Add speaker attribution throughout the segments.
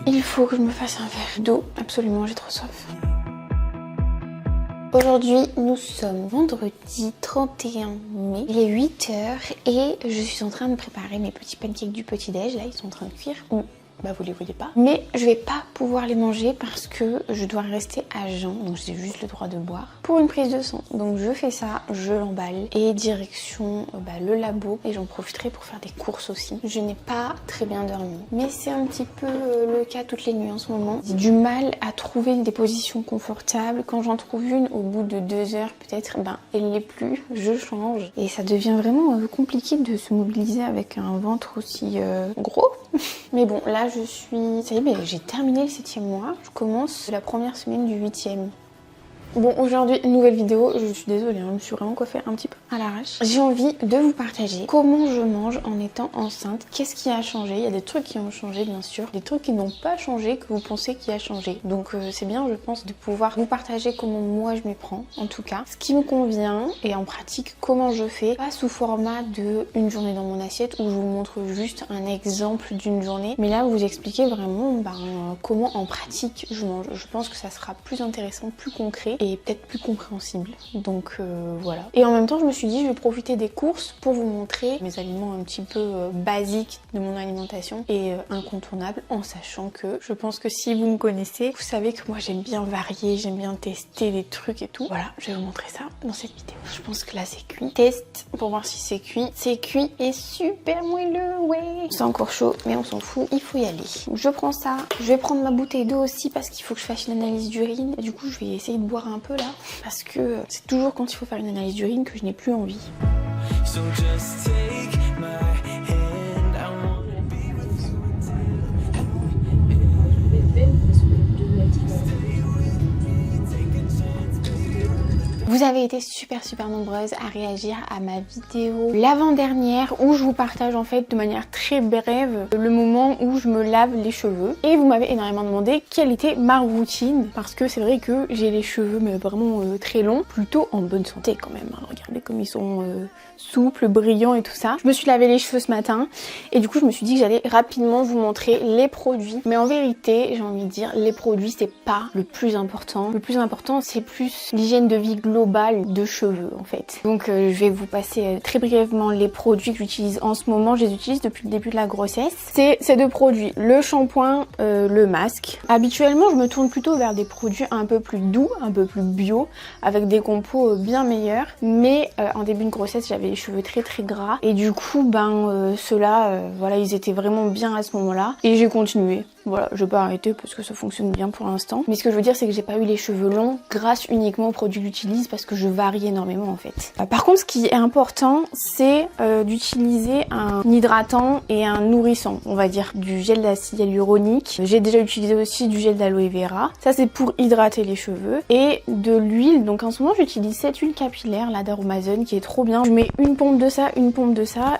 Speaker 1: Il faut que je me fasse un verre d'eau, absolument, j'ai trop soif. Aujourd'hui, nous sommes vendredi 31 mai, il est 8 h et je suis en train de préparer mes petits pancakes du petit-déj. Là, ils sont en train de cuire. Bah vous les voyez pas. Mais je vais pas pouvoir les manger parce que je dois rester à jeun, donc j'ai juste le droit de boire pour une prise de sang. Donc je fais ça, je l'emballe et direction le labo, et j'en profiterai pour faire des courses aussi. Je n'ai pas très bien dormi, mais c'est un petit peu le cas toutes les nuits en ce moment. J'ai du mal à trouver des positions confortables. Quand j'en trouve une, au bout de 2 heures peut-être, elle l'est plus, je change. Et ça devient vraiment compliqué de se mobiliser avec un ventre aussi gros. Mais bon, là ça y est, j'ai terminé le 7e mois. Je commence la première semaine du 8e. Bon, aujourd'hui, nouvelle vidéo. Je suis désolée, je me suis vraiment coiffée un petit peu à l'arrache. J'ai envie de vous partager comment je mange en étant enceinte. Qu'est-ce qui a changé? Il y a des trucs qui ont changé, bien sûr. Des trucs qui n'ont pas changé, que vous pensez qui a changé. Donc c'est bien, je pense, de pouvoir vous partager comment moi je m'y prends, en tout cas. Ce qui me convient, et en pratique, comment je fais. Pas sous format de une journée dans mon assiette, où je vous montre juste un exemple d'une journée. Mais là, vous expliquer vraiment comment en pratique je mange. Je pense que ça sera plus intéressant, plus concret et peut-être plus compréhensible. Donc voilà. Et en même temps, je me suis dit, je vais profiter des courses pour vous montrer mes aliments un petit peu basiques de mon alimentation et incontournables, en sachant que je pense que si vous me connaissez, vous savez que moi j'aime bien varier, j'aime bien tester des trucs et tout. Voilà, je vais vous montrer ça dans cette vidéo. Je pense que là c'est cuit. Test pour voir si c'est cuit. C'est cuit et super moelleux, ouais. C'est encore chaud, mais on s'en fout, il faut y aller. Je prends ça. Je vais prendre ma bouteille d'eau aussi parce qu'il faut que je fasse une analyse d'urine. Du coup, je vais essayer de boire un peu là, parce que c'est toujours quand il faut faire une analyse d'urine que je n'ai plus envie. Vous avez été super nombreuses à réagir à ma vidéo l'avant-dernière où je vous partage en fait de manière très brève le moment où je me lave les cheveux. Et vous m'avez énormément demandé quelle était ma routine, parce que c'est vrai que j'ai les cheveux mais vraiment très longs, plutôt en bonne santé quand même. Regardez comme ils sont souples, brillants et tout ça. Je me suis lavé les cheveux ce matin et du coup je me suis dit que j'allais rapidement vous montrer les produits. Mais en vérité, j'ai envie de dire, les produits c'est pas le plus important. Le plus important c'est plus l'hygiène de vie globale de cheveux en fait. Donc je vais vous passer très brièvement les produits que j'utilise en ce moment. Je les utilise depuis le début de la grossesse. C'est ces deux produits, le shampoing, le masque. Habituellement je me tourne plutôt vers des produits un peu plus doux, un peu plus bio, avec des compos bien meilleurs. Mais en début de grossesse j'avais les cheveux très gras et du coup ceux-là voilà, ils étaient vraiment bien à ce moment-là et j'ai continué. Voilà, je vais pas arrêter parce que ça fonctionne bien pour l'instant. Mais ce que je veux dire, c'est que j'ai pas eu les cheveux longs grâce uniquement aux produits que j'utilise, parce que je varie énormément en fait. Par contre, ce qui est important, c'est d'utiliser un hydratant et un nourrissant, on va dire du gel d'acide hyaluronique. J'ai déjà utilisé aussi du gel d'aloe vera. Ça, c'est pour hydrater les cheveux. Et de l'huile. Donc en ce moment, j'utilise cette huile capillaire là d'Aromazone qui est trop bien. Je mets une pompe de ça,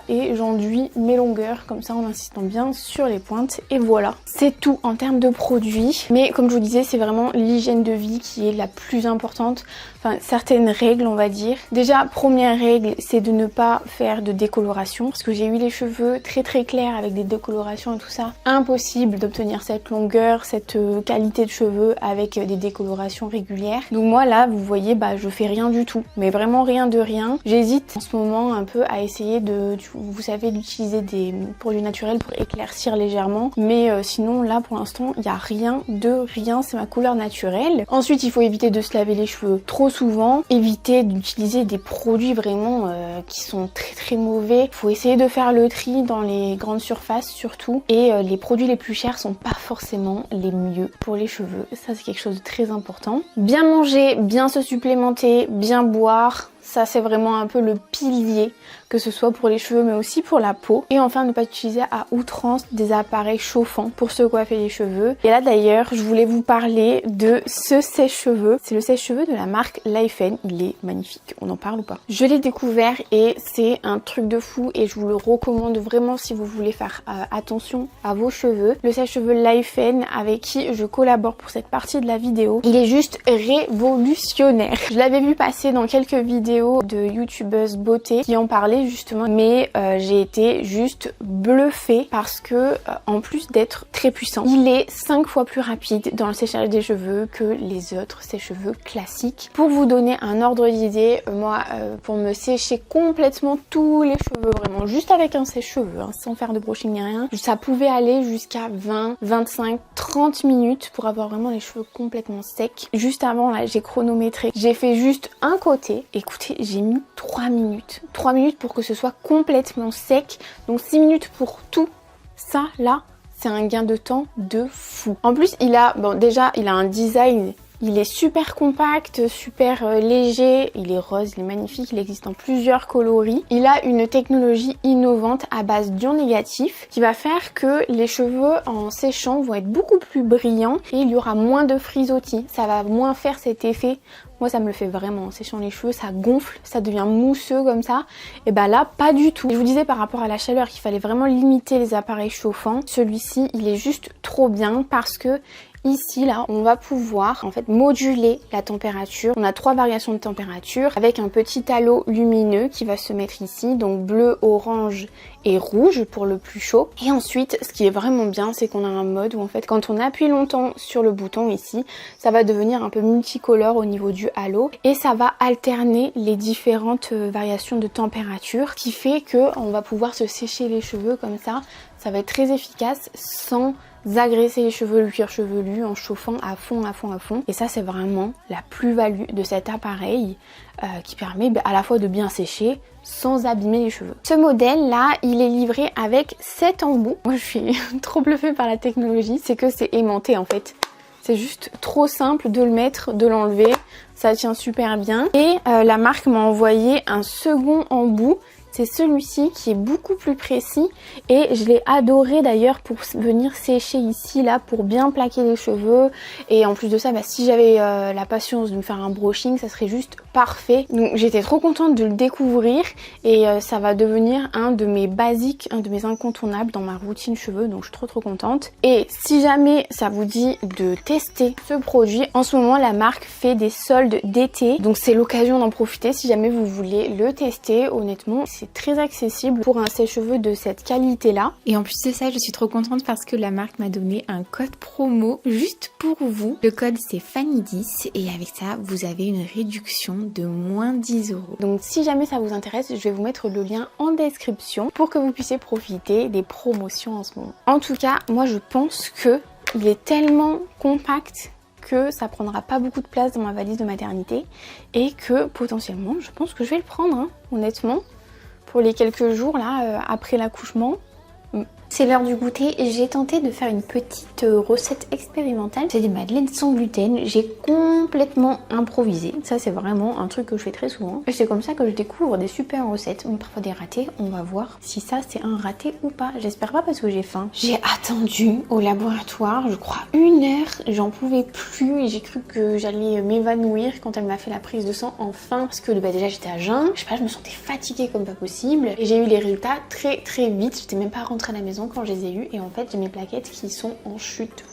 Speaker 1: et j'enduis mes longueurs comme ça en insistant bien sur les pointes. Et voilà. C'est tout en termes de produits, mais comme je vous disais, c'est vraiment l'hygiène de vie qui est la plus importante. Enfin, certaines règles, on va dire. Déjà, première règle, c'est de ne pas faire de décoloration, parce que j'ai eu les cheveux très clairs avec des décolorations et tout ça. Impossible d'obtenir cette longueur, cette qualité de cheveux avec des décolorations régulières. Donc moi là, vous voyez, je fais rien du tout, mais vraiment rien de rien. J'hésite en ce moment un peu à essayer vous savez, d'utiliser des produits naturels pour éclaircir légèrement, mais sinon là pour l'instant il n'y a rien de rien, c'est ma couleur naturelle. Ensuite, il faut éviter de se laver les cheveux trop souvent, éviter d'utiliser des produits vraiment qui sont très mauvais. Il faut essayer de faire le tri dans les grandes surfaces surtout, et les produits les plus chers sont pas forcément les mieux pour les cheveux. Ça, c'est quelque chose de très important. Bien manger, bien se supplémenter, bien boire. Ça, c'est vraiment un peu le pilier, que ce soit pour les cheveux mais aussi pour la peau. Et enfin, ne pas utiliser à outrance des appareils chauffants pour se coiffer les cheveux. Et là d'ailleurs, je voulais vous parler de ce sèche-cheveux. C'est le sèche-cheveux de la marque Lifen. Il est magnifique, on en parle ou pas? Je l'ai découvert et c'est un truc de fou et je vous le recommande vraiment si vous voulez faire attention à vos cheveux. Le sèche-cheveux Lifen, avec qui je collabore pour cette partie de la vidéo, il est juste révolutionnaire. Je l'avais vu passer dans quelques vidéos vidéo de youtubeuse beauté qui en parlait justement, mais j'ai été juste bluffée parce que en plus d'être très puissant, il est 5 fois plus rapide dans le séchage des cheveux que les autres sèche-cheveux classiques. Pour vous donner un ordre d'idée, moi pour me sécher complètement tous les cheveux, vraiment juste avec un sèche-cheveux, hein, sans faire de brushing ni rien, ça pouvait aller jusqu'à 20, 25, 30 minutes pour avoir vraiment les cheveux complètement secs. Juste avant là, j'ai chronométré, j'ai fait juste un côté. Écoutez, j'ai mis 3 minutes. 3 minutes pour que ce soit complètement sec. Donc 6 minutes pour tout ça là, c'est un gain de temps de fou. En plus, il a, bon déjà, il a un design, il est super compact, super léger, il est rose, il est magnifique, il existe en plusieurs coloris. Il a une technologie innovante à base d'ion négatif qui va faire que les cheveux en séchant vont être beaucoup plus brillants et il y aura moins de frisottis. Ça va moins faire cet effet. Moi ça me le fait vraiment en séchant les cheveux, ça gonfle, ça devient mousseux comme ça. Et bah là pas du tout. Je vous disais par rapport à la chaleur qu'il fallait vraiment limiter les appareils chauffants. Celui-ci il est juste trop bien parce que ici là on va pouvoir en fait moduler la température. On a 3 variations de température avec un petit halo lumineux qui va se mettre ici, donc bleu, orange et rouge pour le plus chaud. Et ensuite ce qui est vraiment bien, c'est qu'on a un mode où en fait quand on appuie longtemps sur le bouton ici, ça va devenir un peu multicolore au niveau du halo et ça va alterner les différentes variations de température, qui fait que on va pouvoir se sécher les cheveux comme ça. Ça va être très efficace sans agresser les cheveux, le cuir chevelu, en chauffant à fond, à fond, à fond. Et ça c'est vraiment la plus-value de cet appareil qui permet à la fois de bien sécher sans abîmer les cheveux. Ce modèle là, il est livré avec 7 embouts. Moi je suis trop bluffée par la technologie, c'est que c'est aimanté en fait. C'est juste trop simple de le mettre, de l'enlever, ça tient super bien. Et la marque m'a envoyé un second embout. C'est celui-ci qui est beaucoup plus précis et je l'ai adoré d'ailleurs pour venir sécher ici là pour bien plaquer les cheveux. Et en plus de ça, bah, si j'avais la patience de me faire un brushing, ça serait juste parfait. Donc j'étais trop contente de le découvrir et ça va devenir un de mes basiques, un de mes incontournables dans ma routine cheveux, donc je suis trop contente. Et si jamais ça vous dit de tester ce produit, en ce moment la marque fait des soldes d'été, donc c'est l'occasion d'en profiter si jamais vous voulez le tester. Honnêtement, c'est très accessible pour un sèche-cheveux de cette qualité là. Et en plus de ça, je suis trop contente parce que la marque m'a donné un code promo juste pour vous. Le code c'est Fanny10 et avec ça vous avez une réduction de moins 10 €. Donc si jamais ça vous intéresse, je vais vous mettre le lien en description pour que vous puissiez profiter des promotions en ce moment. En tout cas, moi je pense que il est tellement compact que ça prendra pas beaucoup de place dans ma valise de maternité et que potentiellement je pense que je vais le prendre hein, honnêtement. Pour les quelques jours là après l'accouchement. C'est l'heure du goûter et j'ai tenté de faire une petite recette expérimentale. C'est des madeleines sans gluten. J'ai complètement improvisé. Ça c'est vraiment un truc que je fais très souvent. Et c'est comme ça que je découvre des super recettes. Parfois des ratés. On va voir si ça c'est un raté ou pas. J'espère pas parce que j'ai faim. J'ai attendu au laboratoire, je crois 1 heure. J'en pouvais plus et j'ai cru que j'allais m'évanouir quand elle m'a fait la prise de sang enfin. Parce que bah, déjà j'étais à jeun. Je sais pas, je me sentais fatiguée comme pas possible. Et j'ai eu les résultats très vite. J'étais même pas rentrée à la maison quand je les ai eus et en fait j'ai mes plaquettes qui sont en chute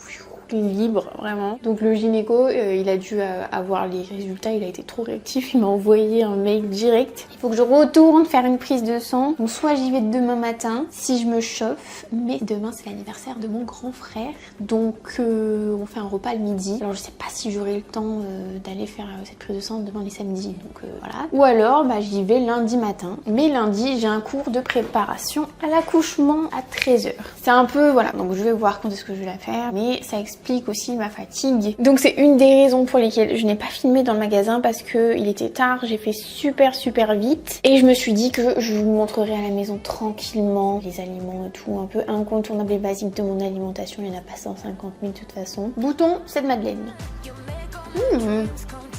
Speaker 1: libre vraiment. Donc le gynéco il a dû avoir les résultats, il a été trop réactif, il m'a envoyé un mail direct. Il faut que je retourne faire une prise de sang. Donc soit j'y vais demain matin si je me chauffe, mais demain c'est l'anniversaire de mon grand frère. Donc on fait un repas le midi. Alors je sais pas si j'aurai le temps d'aller faire cette prise de sang demain les samedis. Donc voilà. Ou alors bah, j'y vais lundi matin. Mais lundi j'ai un cours de préparation à l'accouchement à 13 h. C'est un peu voilà, donc je vais voir quand est-ce que je vais la faire. Mais ça explique aussi ma fatigue. Donc c'est une des raisons pour lesquelles je n'ai pas filmé dans le magasin parce que il était tard, j'ai fait super vite et je me suis dit que je vous montrerai à la maison tranquillement les aliments et tout un peu incontournables et basiques de mon alimentation. Il n'y en a pas 150 000 de toute façon. Goûtons cette madeleine.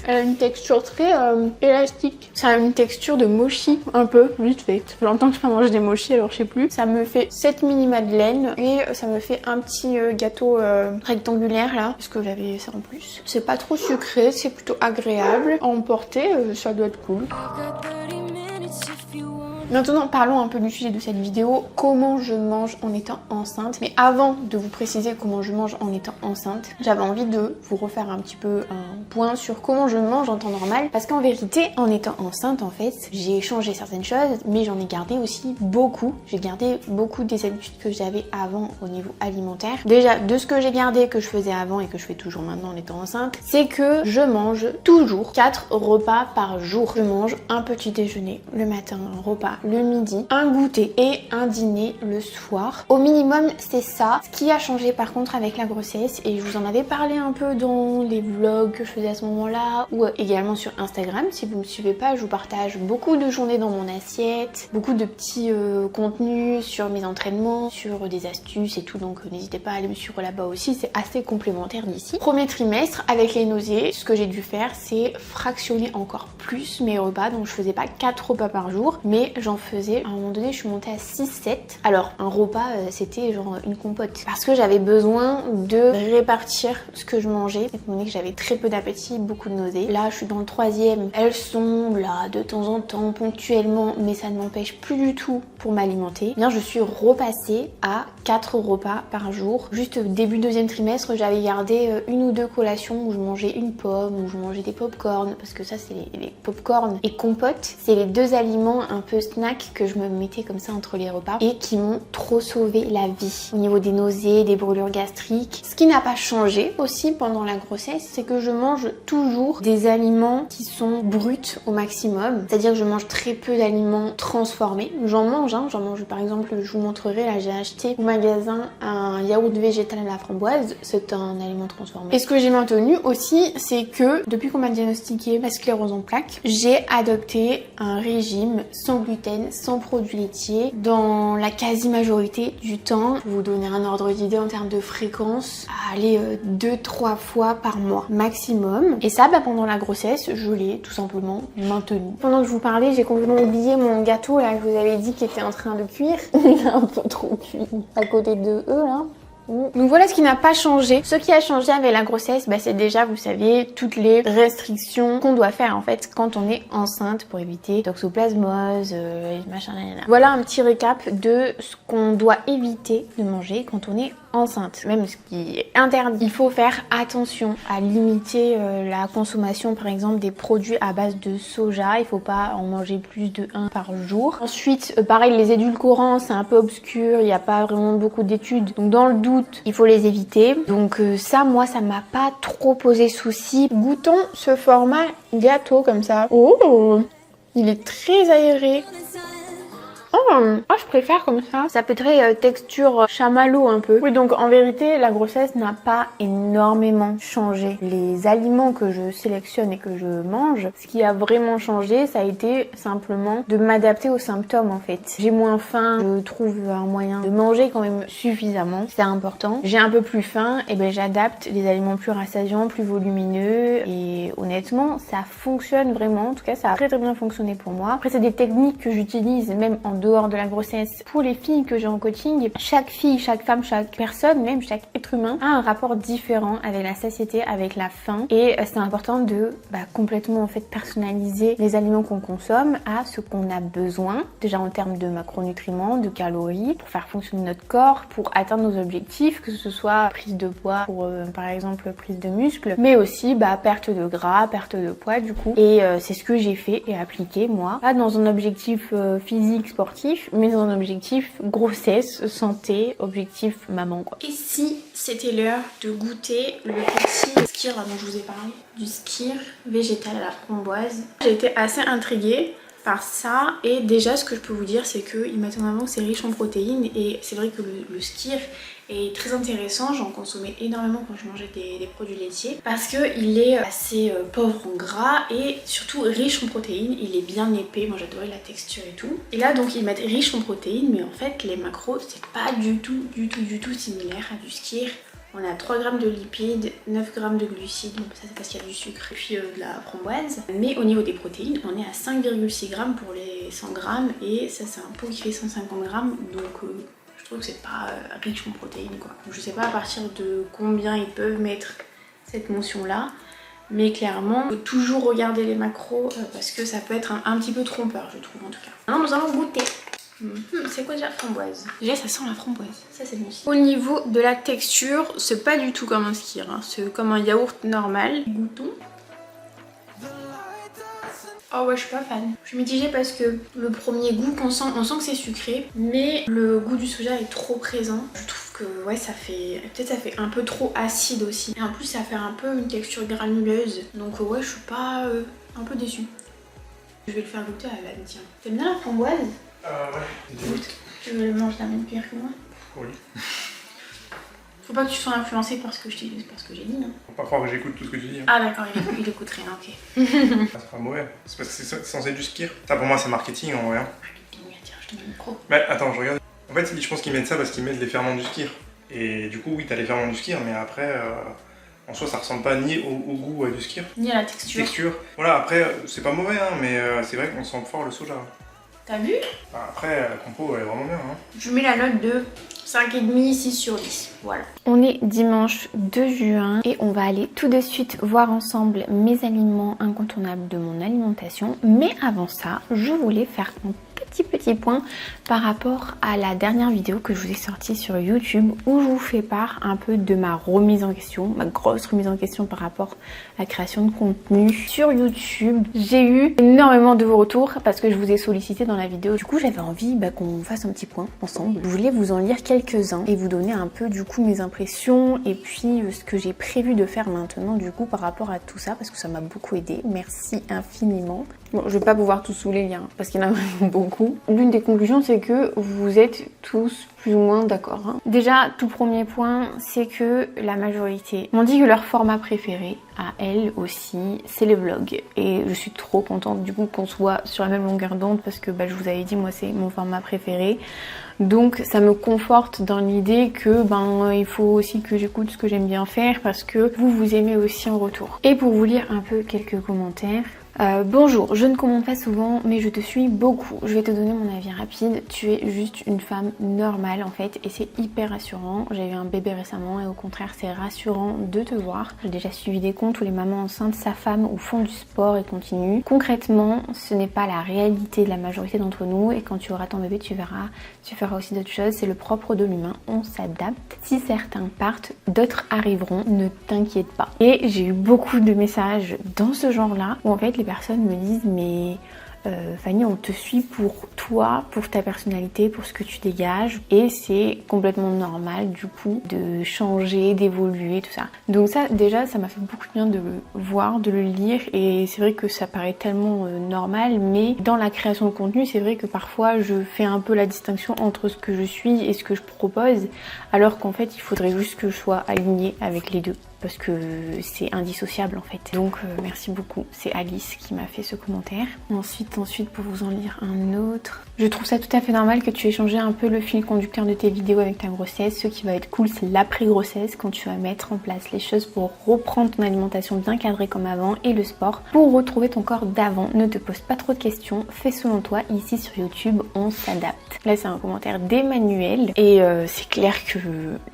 Speaker 1: Elle a une texture très élastique. Ça a une texture de mochi un peu, vite fait. Ça fait longtemps que je n'ai pas mangé des mochis alors je sais plus. Ça me fait 7 mini madeleines et ça me fait un petit gâteau rectangulaire là, parce que j'avais ça en plus. C'est pas trop sucré, c'est plutôt agréable. À emporter, ça doit être cool. Maintenant parlons un peu du sujet de cette vidéo, comment je mange en étant enceinte. Mais avant de vous préciser comment je mange en étant enceinte, j'avais envie de vous refaire un petit peu un point sur comment je mange en temps normal. Parce qu'en vérité, en étant enceinte en fait, j'ai changé certaines choses, mais j'en ai gardé aussi beaucoup. J'ai gardé beaucoup des habitudes que j'avais avant au niveau alimentaire. Déjà, de ce que j'ai gardé, que je faisais avant et que je fais toujours maintenant en étant enceinte, c'est que je mange toujours 4 repas par jour. Je mange un petit déjeuner le matin, un repas le midi, un goûter et un dîner le soir. Au minimum, c'est ça. Ce qui a changé par contre avec la grossesse, et je vous en avais parlé un peu dans les vlogs que je faisais à ce moment-là, ou également sur Instagram. Si vous me suivez pas, je vous partage beaucoup de journées dans mon assiette, beaucoup de petits contenus sur mes entraînements, sur des astuces et tout, donc n'hésitez pas à aller me suivre là-bas aussi, c'est assez complémentaire d'ici. Premier trimestre, avec les nausées, ce que j'ai dû faire, c'est fractionner encore plus mes repas, donc je faisais pas 4 repas par jour, mais j'en faisais, à un moment donné, je suis montée à 6-7. Alors, un repas, c'était genre une compote, parce que j'avais besoin de répartir ce que je mangeais, étant donné que j'avais très peu d'appétit, beaucoup de nausées. Là, je suis dans le 3e, elles sont là de temps en temps, ponctuellement, mais ça ne m'empêche plus du tout pour m'alimenter. Bien, je suis repassée à 4 repas par jour. Juste début 2e trimestre, j'avais gardé une ou deux collations où je mangeais une pomme, où je mangeais des pop-corn, parce que ça, c'est les pop-corn et compotes. C'est les deux aliments un peu snack que je me mettais comme ça entre les repas et qui m'ont trop sauvé la vie au niveau des nausées, des brûlures gastriques. Ce qui n'a pas changé aussi pendant la grossesse, c'est que je mange toujours des aliments qui sont bruts au maximum. C'est-à-dire que je mange très peu d'aliments transformés. J'en mange, par exemple, je vous montrerai, là j'ai acheté au magasin un yaourt végétal à la framboise, c'est un aliment transformé. Et ce que j'ai maintenu aussi, c'est que depuis qu'on m'a diagnostiqué la sclérose en plaques, j'ai adopté un régime sans gluten, sans produits laitiers, dans la quasi-majorité du temps. Pour vous donner un ordre d'idée en termes de fréquence, à aller 2-3 fois par mois maximum. Et ça, pendant la grossesse, je l'ai tout simplement maintenu. Pendant que je vous parlais, j'ai complètement oublié mon gâteau là que je vous avais dit qui était en train de cuire. Il est un peu trop cuit à côté de eux là. Donc voilà ce qui n'a pas changé. Ce qui a changé avec la grossesse, c'est déjà, vous savez, toutes les restrictions qu'on doit faire en fait quand on est enceinte pour éviter toxoplasmose, machin. Voilà un petit récap de ce qu'on doit éviter de manger quand on est enceinte, même ce qui est interdit. Il faut faire attention à limiter la consommation par exemple des produits à base de soja. Il faut pas en manger plus de 1 par jour. Ensuite, pareil, les édulcorants, c'est un peu obscur, il n'y a pas vraiment beaucoup d'études. Donc dans le doute, il faut les éviter. Donc ça, moi, ça m'a pas trop posé souci. Goûtons ce format gâteau comme ça. Oh, il est très aéré. Je préfère comme ça. Ça fait très texture chamallow un peu. Oui, donc en vérité, la grossesse n'a pas énormément changé. Les aliments que je sélectionne et que je mange, ce qui a vraiment changé, ça a été simplement de m'adapter aux symptômes en fait. J'ai moins faim, je trouve un moyen de manger quand même suffisamment. C'est important. J'ai un peu plus faim, et j'adapte des aliments plus rassasiants, plus volumineux. Et honnêtement, ça fonctionne vraiment. En tout cas, ça a très bien fonctionné pour moi. Après, c'est des techniques que j'utilise même en dehors de la grossesse. Pour les filles que j'ai en coaching, chaque fille, chaque femme, chaque personne, même chaque être humain a un rapport différent avec la satiété, avec la faim, et c'est important de complètement en fait personnaliser les aliments qu'on consomme à ce qu'on a besoin, déjà en termes de macronutriments, de calories, pour faire fonctionner notre corps, pour atteindre nos objectifs, que ce soit prise de poids pour par exemple prise de muscle, mais aussi perte de gras, perte de poids du coup, et c'est ce que j'ai fait et appliqué moi, pas dans un objectif physique sportif, mais dans un objectif grossesse, santé, objectif maman quoi. Et si c'était l'heure de goûter le petit skyr dont je vous ai parlé, du skyr végétal à la framboise. J'ai été assez intriguée par ça, et déjà ce que je peux vous dire c'est qu'ils mettent en avant que c'est riche en protéines, et c'est vrai que le skyr est très intéressant. J'en consommais énormément quand je mangeais des produits laitiers parce qu'il est assez pauvre en gras et surtout riche en protéines. Il est bien épais, moi j'adorais la texture et tout. Et là donc ils mettent riche en protéines, mais en fait les macros c'est pas du tout similaire à du skyr. On a 3 grammes de lipides, 9 grammes de glucides, donc ça c'est parce qu'il y a du sucre, et puis de la framboise. Mais au niveau des protéines, on est à 5,6 grammes pour les 100 grammes, et ça c'est un pot qui fait 150 grammes, donc je trouve que c'est pas riche en protéines quoi. Donc, je sais pas à partir de combien ils peuvent mettre cette mention là, Mais clairement, il faut toujours regarder les macros parce que ça peut être un petit peu trompeur, je trouve en tout cas. Maintenant nous allons goûter. C'est quoi déjà la framboise? Déjà ça sent la framboise, ça c'est bon. Au niveau de la texture, c'est pas du tout comme un skyr, hein. C'est comme un yaourt normal. Goûtons. Oh ouais, je suis pas fan. Je suis mitigée parce que le premier goût qu'on sent, on sent que c'est sucré, mais le goût du soja est trop présent. Je trouve que ouais, ça fait peut-être ça fait un peu trop acide aussi. Et en plus ça fait un peu une texture granuleuse. Donc ouais, je suis pas un peu déçue. Je vais le faire goûter à Alan, tiens. T'aimes bien la framboise? Ouais. Tu veux le manger de la même cuillère que moi?
Speaker 2: Oui.
Speaker 1: Faut pas que tu sois influencé par ce que j'ai dit, non?
Speaker 2: Faut pas croire que j'écoute tout ce que tu dis. Hein.
Speaker 1: Ah d'accord, il écoute rien, ok.
Speaker 2: Ça sera mauvais. C'est parce que c'est censé être du skyr. Ça pour moi c'est marketing en vrai.
Speaker 1: Marketing, tiens, je te mets le micro.
Speaker 2: Mais attends, je regarde. En fait, je pense qu'ils mettent ça parce qu'ils mettent les ferments du skyr. Et du coup, oui, t'as les ferments du skyr, mais après, en soi, ça ressemble pas ni au goût du skyr.
Speaker 1: Ni à la texture.
Speaker 2: Voilà, après, c'est pas mauvais, hein, mais c'est vrai qu'on sent fort le soja.
Speaker 1: T'as vu?
Speaker 2: Après, la compo, elle est vraiment bien. Hein.
Speaker 1: Je mets la note de 5,5, 6 sur 10. Voilà. On est dimanche 2 juin et on va aller tout de suite voir ensemble mes aliments incontournables de mon alimentation. Mais avant ça, je voulais faire un petit point par rapport à la dernière vidéo que je vous ai sortie sur YouTube où je vous fais part un peu de ma remise en question, ma grosse remise en question par rapport à la création de contenu sur YouTube. J'ai eu énormément de vos retours parce que je vous ai sollicité dans la vidéo. Du coup, j'avais envie qu'on fasse un petit point ensemble. Je voulais vous en lire quelques-uns et vous donner un peu du coup mes impressions et puis ce que j'ai prévu de faire maintenant du coup par rapport à tout ça parce que ça m'a beaucoup aidé. Merci infiniment. Bon, je vais pas pouvoir tous vous les lire parce qu'il y en a vraiment beaucoup. L'une des conclusions, c'est que vous êtes tous plus ou moins d'accord. Hein. Déjà, tout premier point, c'est que la majorité m'ont dit que leur format préféré, à elles aussi, c'est les vlogs. Et je suis trop contente du coup qu'on soit sur la même longueur d'onde parce que je vous avais dit, moi c'est mon format préféré. Donc ça me conforte dans l'idée que il faut aussi que j'écoute ce que j'aime bien faire parce que vous aimez aussi en retour. Et pour vous lire un peu quelques commentaires. Bonjour, je ne commente pas souvent mais je te suis beaucoup. Je vais te donner mon avis rapide. Tu es juste une femme normale en fait et c'est hyper rassurant. J'ai eu un bébé récemment et au contraire c'est rassurant de te voir. J'ai déjà suivi des comptes où les mamans enceintes s'affament ou font du sport et continuent. Concrètement, ce n'est pas la réalité de la majorité d'entre nous et quand tu auras ton bébé tu feras aussi d'autres choses. C'est le propre de l'humain, on s'adapte. Si certains partent, d'autres arriveront, ne t'inquiète pas. Et j'ai eu beaucoup de messages dans ce genre là où en fait les personnes me disent mais Fanny, on te suit pour toi, pour ta personnalité, pour ce que tu dégages et c'est complètement normal du coup de changer, d'évoluer, tout ça. Donc ça déjà ça m'a fait beaucoup de bien de le voir, de le lire et c'est vrai que ça paraît tellement normal mais dans la création de contenu c'est vrai que parfois je fais un peu la distinction entre ce que je suis et ce que je propose alors qu'en fait il faudrait juste que je sois alignée avec les deux. Parce que c'est indissociable en fait. Donc merci beaucoup, c'est Alice qui m'a fait ce commentaire. Ensuite pour vous en lire un autre. Je trouve ça tout à fait normal que tu aies changé un peu le fil conducteur de tes vidéos avec ta grossesse. Ce qui va être cool c'est l'après-grossesse quand tu vas mettre en place les choses pour reprendre ton alimentation bien cadrée comme avant et le sport pour retrouver ton corps d'avant. Ne te pose pas trop de questions, fais selon toi, ici sur YouTube on s'adapte. Là c'est un commentaire d'Emmanuel et c'est clair que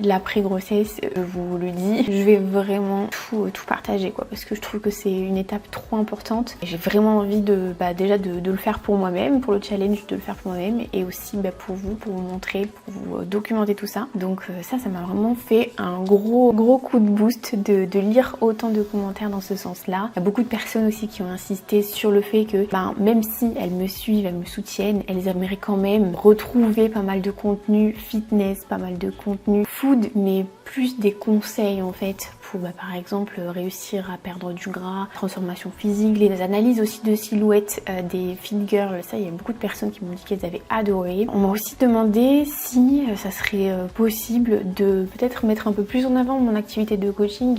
Speaker 1: l'après-grossesse, je vous le dis, je vais vraiment tout partager quoi parce que je trouve que c'est une étape trop importante et j'ai vraiment envie de déjà de le faire pour moi-même, pour le challenge de le faire pour moi-même et aussi pour vous montrer, pour vous documenter tout ça. Donc ça m'a vraiment fait un gros coup de boost de lire autant de commentaires dans ce sens là. Il y a beaucoup de personnes aussi qui ont insisté sur le fait que même si elles me suivent, elles me soutiennent, elles aimeraient quand même retrouver pas mal de contenu fitness, pas mal de contenu food mais plus des conseils en fait pour par exemple réussir à perdre du gras, transformation physique, les analyses aussi de silhouette des fit girls, ça il y a beaucoup de personnes qui m'ont dit qu'elles avaient adoré. On m'a aussi demandé si ça serait possible de peut-être mettre un peu plus en avant mon activité de coaching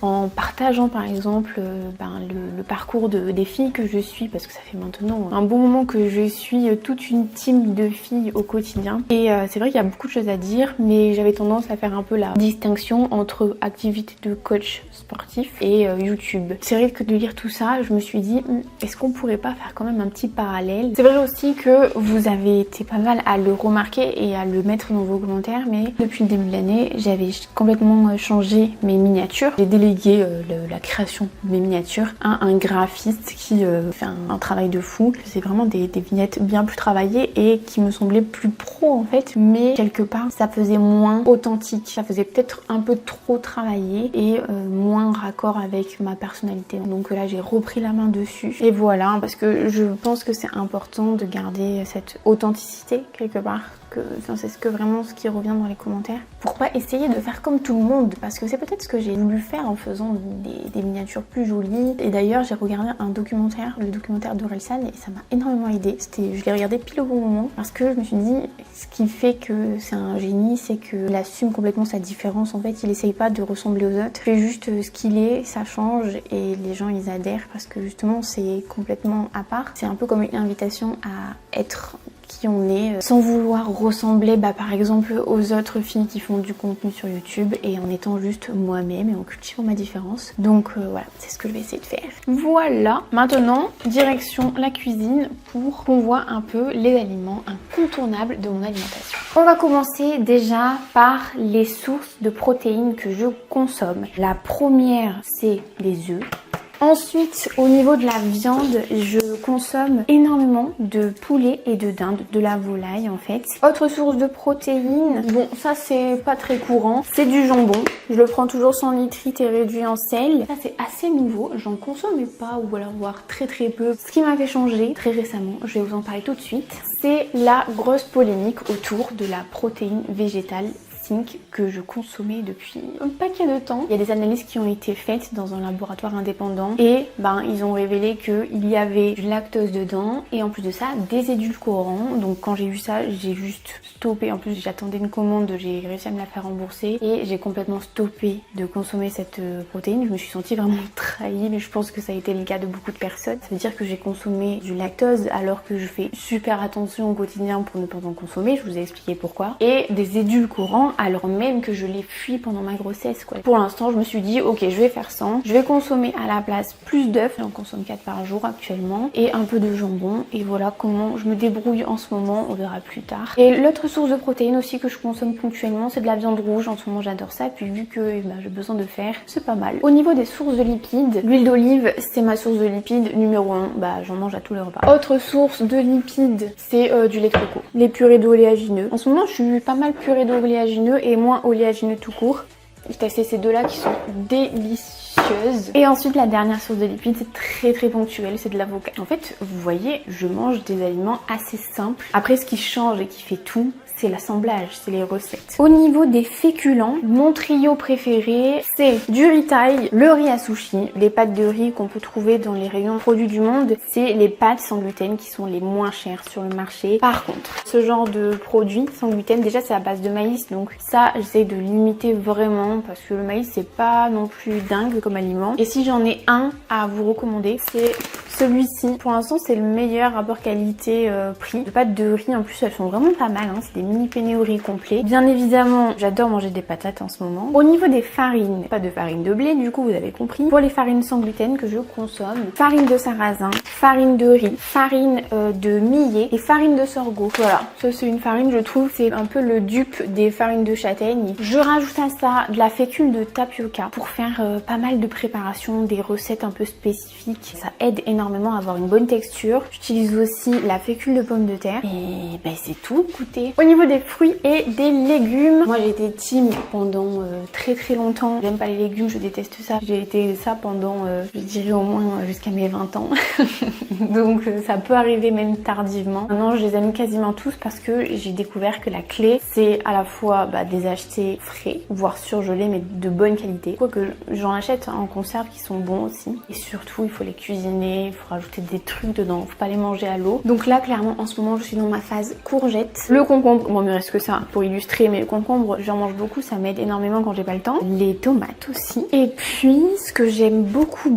Speaker 1: en partageant par exemple le parcours des filles que je suis parce que ça fait maintenant un bon moment que je suis toute une team de filles au quotidien et c'est vrai qu'il y a beaucoup de choses à dire mais j'avais tendance à faire un peu la distinction entre activité de de coach sportif et YouTube. C'est vrai que de lire tout ça, je me suis dit, est-ce qu'on pourrait pas faire quand même un petit parallèle? C'est vrai aussi que vous avez été pas mal à le remarquer et à le mettre dans vos commentaires, mais depuis le début de l'année, j'avais complètement changé mes miniatures. J'ai délégué la création de mes miniatures à un graphiste qui fait un travail de fou. C'est vraiment des vignettes bien plus travaillées et qui me semblaient plus pro en fait, mais quelque part ça faisait moins authentique, ça faisait peut-être un peu trop travaillé et moins raccord avec ma personnalité. Donc là j'ai repris la main dessus et voilà, parce que je pense que c'est important de garder cette authenticité quelque part. C'est vraiment ce qui revient dans les commentaires, pour pas essayer de faire comme tout le monde, parce que c'est peut-être ce que j'ai voulu faire en faisant des miniatures plus jolies. Et d'ailleurs j'ai regardé un documentaire, le documentaire d'Orelsan, et ça m'a énormément aidé. Je l'ai regardé pile au bon moment, parce que je me suis dit, ce qui fait que c'est un génie, c'est qu'il assume complètement sa différence. En fait, il essaye pas de ressembler aux autres, il fait juste ce qu'il est, ça change et les gens ils adhèrent parce que justement c'est complètement à part. C'est un peu comme une invitation à être qui on est, sans vouloir ressembler par exemple aux autres filles qui font du contenu sur YouTube, et en étant juste moi-même et en cultivant ma différence. Donc voilà, c'est ce que je vais essayer de faire. Voilà, maintenant direction la cuisine pour qu'on voit un peu les aliments incontournables de mon alimentation. On va commencer déjà par les sources de protéines que je consomme. La première, c'est les œufs. Ensuite, au niveau de la viande, je consomme énormément de poulet et de dinde, de la volaille en fait. Autre source de protéines, bon ça c'est pas très courant, c'est du jambon. Je le prends toujours sans nitrite et réduit en sel. Ça c'est assez nouveau, j'en consommais pas ou alors voire très peu. Ce qui m'a fait changer très récemment, je vais vous en parler tout de suite, c'est la grosse polémique autour de la protéine végétale que je consommais depuis un paquet de temps. Il y a des analyses qui ont été faites dans un laboratoire indépendant et ils ont révélé qu'il y avait du lactose dedans et en plus de ça des édulcorants. Donc quand j'ai vu ça, j'ai juste stoppé. En plus j'attendais une commande, j'ai réussi à me la faire rembourser et j'ai complètement stoppé de consommer cette protéine. Je me suis sentie vraiment trahie, mais je pense que ça a été le cas de beaucoup de personnes. Ça veut dire que j'ai consommé du lactose alors que je fais super attention au quotidien pour ne pas en consommer. Je vous ai expliqué pourquoi. Et des édulcorants alors même que je les fuis pendant ma grossesse quoi. Pour l'instant je me suis dit ok, je vais faire sans, je vais consommer à la place plus d'œufs, j'en consomme 4 par jour actuellement, et un peu de jambon, et voilà comment je me débrouille en ce moment, on verra plus tard. Et l'autre source de protéines aussi que je consomme ponctuellement, c'est de la viande rouge. En ce moment j'adore ça, puis vu que j'ai besoin de fer, c'est pas mal. Au niveau des sources de lipides, l'huile d'olive c'est ma source de lipides numéro 1, j'en mange à tous les repas. Autre source de lipides, c'est du lait de coco, les purées d'oléagineux. En ce moment je suis pas mal purée d'oléagineux et moins oléagineux tout court. J'ai testé ces deux là qui sont délicieuses. Et ensuite la dernière source de lipides, c'est très ponctuel, c'est de l'avocat. En fait vous voyez, je mange des aliments assez simples. Après ce qui change et qui fait tout, c'est l'assemblage, c'est les recettes. Au niveau des féculents, mon trio préféré, c'est du riz thaï, le riz à sushi, les pâtes de riz qu'on peut trouver dans les rayons produits du monde, c'est les pâtes sans gluten qui sont les moins chères sur le marché. Par contre, ce genre de produits sans gluten, déjà c'est à base de maïs, donc ça j'essaie de limiter vraiment parce que le maïs c'est pas non plus dingue comme aliment. Et si j'en ai un à vous recommander, c'est celui-ci. Pour l'instant c'est le meilleur rapport qualité-prix. Les pâtes de riz en plus elles sont vraiment pas mal, c'est des mini penne au riz complet. Bien évidemment j'adore manger des patates en ce moment. Au niveau des farines, pas de farine de blé du coup vous avez compris. Pour les farines sans gluten que je consomme, farine de sarrasin, farine de riz, farine de millet et farine de sorgho. Voilà, ça c'est une farine, je trouve c'est un peu le dupe des farines de châtaigne. Je rajoute à ça de la fécule de tapioca pour faire pas mal de préparations, des recettes un peu spécifiques. Ça aide énormément à avoir une bonne texture. J'utilise aussi la fécule de pomme de terre et c'est tout. Écoutez, au niveau des fruits et des légumes, moi j'ai été team pendant très longtemps. J'aime pas les légumes, je déteste ça. J'ai été ça pendant je dirais au moins jusqu'à mes 20 ans. Donc ça peut arriver même tardivement. Maintenant je les aime quasiment tous parce que j'ai découvert que la clé c'est à la fois de les acheter frais, voire surgelés mais de bonne qualité. Quoique j'en achète en conserve qui sont bons aussi. Et surtout il faut les cuisiner, il faut rajouter des trucs dedans, faut pas les manger à l'eau. Donc là clairement en ce moment je suis dans ma phase courgette. Le concombre, bon il me reste que ça pour illustrer, mais le concombre j'en mange beaucoup, ça m'aide énormément quand j'ai pas le temps. Les tomates aussi. Et puis ce que j'aime beaucoup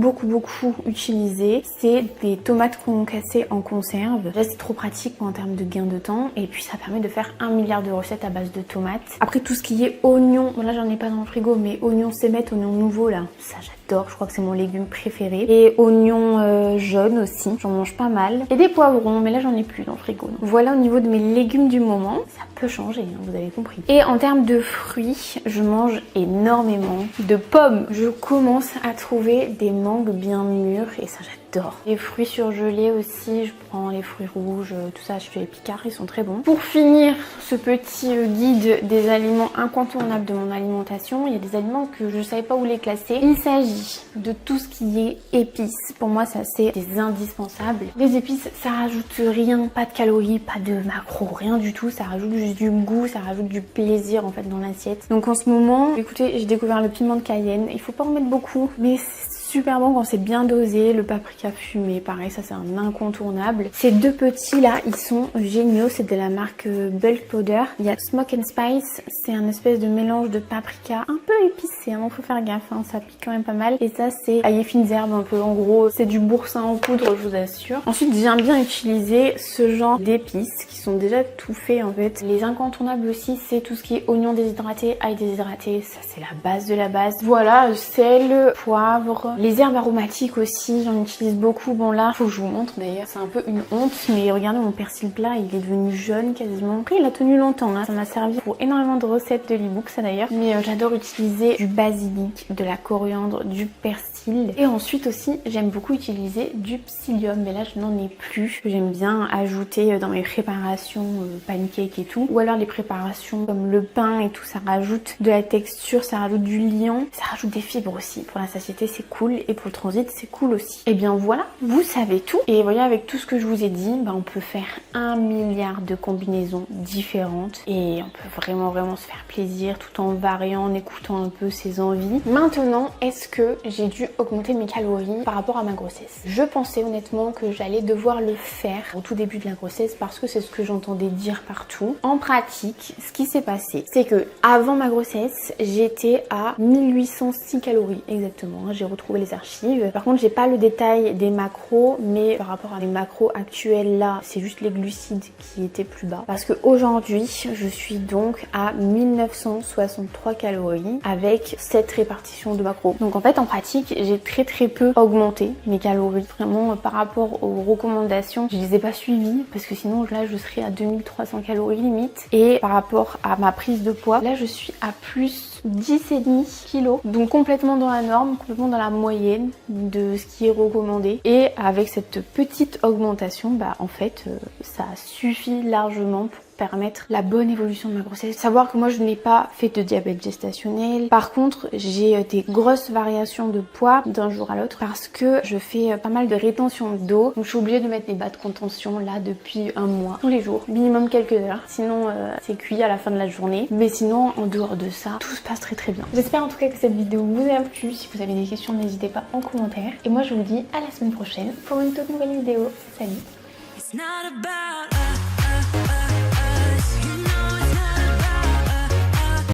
Speaker 1: utiliser, c'est des tomates concassées en conserve. Là c'est trop pratique en termes de gain de temps, et puis ça permet de faire 1 milliard de recettes à base de tomates. Après tout ce qui est oignons, bon là j'en ai pas dans le frigo, mais oignons cémettes, oignons nouveaux là, ça j'adore, je crois que c'est mon légume préféré. Et oignons jaunes aussi, j'en mange pas mal. Et des poivrons, mais là j'en ai plus dans le frigo. Donc voilà au niveau de mes légumes du moment, ça peut changer, hein, vous avez compris. Et en termes de fruits, je mange énormément de pommes. Je commence à trouver des mangues bien mûres et ça j'adore. Les fruits surgelés aussi, je prends les fruits rouges, tout ça, je fais les picards, ils sont très bons. Pour finir ce petit guide des aliments incontournables de mon alimentation, il y a des aliments que je ne savais pas où les classer. Il s'agit de tout ce qui est épices. Pour moi, ça c'est des indispensables. Les épices, ça rajoute rien, pas de calories, pas de macros, rien du tout. Ça rajoute juste du goût, ça rajoute du plaisir en fait dans l'assiette. Donc en ce moment, écoutez, j'ai découvert le piment de Cayenne. Il faut pas en mettre beaucoup, mais super bon quand c'est bien dosé. Le paprika fumé, pareil, ça c'est un incontournable. Ces deux petits là, ils sont géniaux. C'est de la marque Bulk Powder. Il y a Smoke and Spice, c'est un espèce de mélange de paprika un peu épicé, hein, faut faire gaffe, hein, ça pique quand même pas mal. Et ça c'est ail et fines herbes un peu, en gros c'est du boursin en poudre, je vous assure. Ensuite j'aime bien utiliser ce genre d'épices qui sont déjà tout faits en fait. Les incontournables aussi, c'est tout ce qui est oignon déshydraté, ail déshydraté, ça c'est la base de la base. Voilà, sel, poivre. Les herbes aromatiques aussi, j'en utilise beaucoup. Bon là, faut que je vous montre d'ailleurs, c'est un peu une honte, mais regardez mon persil plat, il est devenu jaune quasiment. Après il a tenu longtemps, hein. Ça m'a servi pour énormément de recettes de l'ebook ça d'ailleurs. Mais j'adore utiliser du basilic, de la coriandre, du persil. Et ensuite aussi, j'aime beaucoup utiliser du psyllium, mais là je n'en ai plus. J'aime bien ajouter dans mes préparations pancakes et tout. Ou alors les préparations comme le pain et tout, ça rajoute de la texture, ça rajoute du liant, ça rajoute des fibres aussi. Pour la satiété c'est cool. Et pour le transit c'est cool aussi. Et bien voilà, vous savez tout. Et voyez, avec tout ce que je vous ai dit, bah, on peut faire 1 milliard de combinaisons différentes. Et on peut vraiment se faire plaisir tout en variant, en écoutant un peu ses envies. Maintenant, est-ce que j'ai dû augmenter mes calories par rapport à ma grossesse? Je pensais honnêtement que j'allais devoir le faire au tout début de la grossesse parce que c'est ce que j'entendais dire partout. En pratique, ce qui s'est passé, c'est que avant ma grossesse, j'étais à 1806 calories exactement. J'ai retrouvé les archives. Par contre, j'ai pas le détail des macros, mais par rapport à les macros actuels là, c'est juste les glucides qui étaient plus bas. Parce que aujourd'hui, je suis donc à 1963 calories avec cette répartition de macros. Donc en fait, en pratique, j'ai très peu augmenté mes calories. Vraiment, par rapport aux recommandations, je les ai pas suivies parce que sinon là, je serais à 2300 calories limite. Et par rapport à ma prise de poids, là, je suis à plus 10,5 kilos, donc complètement dans la norme, complètement dans la moyenne de ce qui est recommandé. Et avec cette petite augmentation, bah en fait ça suffit largement pour permettre la bonne évolution de ma grossesse. Savoir que moi je n'ai pas fait de diabète gestationnel. Par contre, j'ai des grosses variations de poids d'un jour à l'autre parce que je fais pas mal de rétention d'eau. Donc je suis obligée de mettre des bas de contention là depuis un mois, tous les jours, minimum quelques heures. Sinon c'est cuit à la fin de la journée. Mais sinon en dehors de ça, tout se passe très bien. J'espère en tout cas que cette vidéo vous a plu. Si vous avez des questions, n'hésitez pas en commentaire. Et moi je vous dis à la semaine prochaine pour une toute nouvelle vidéo. Salut!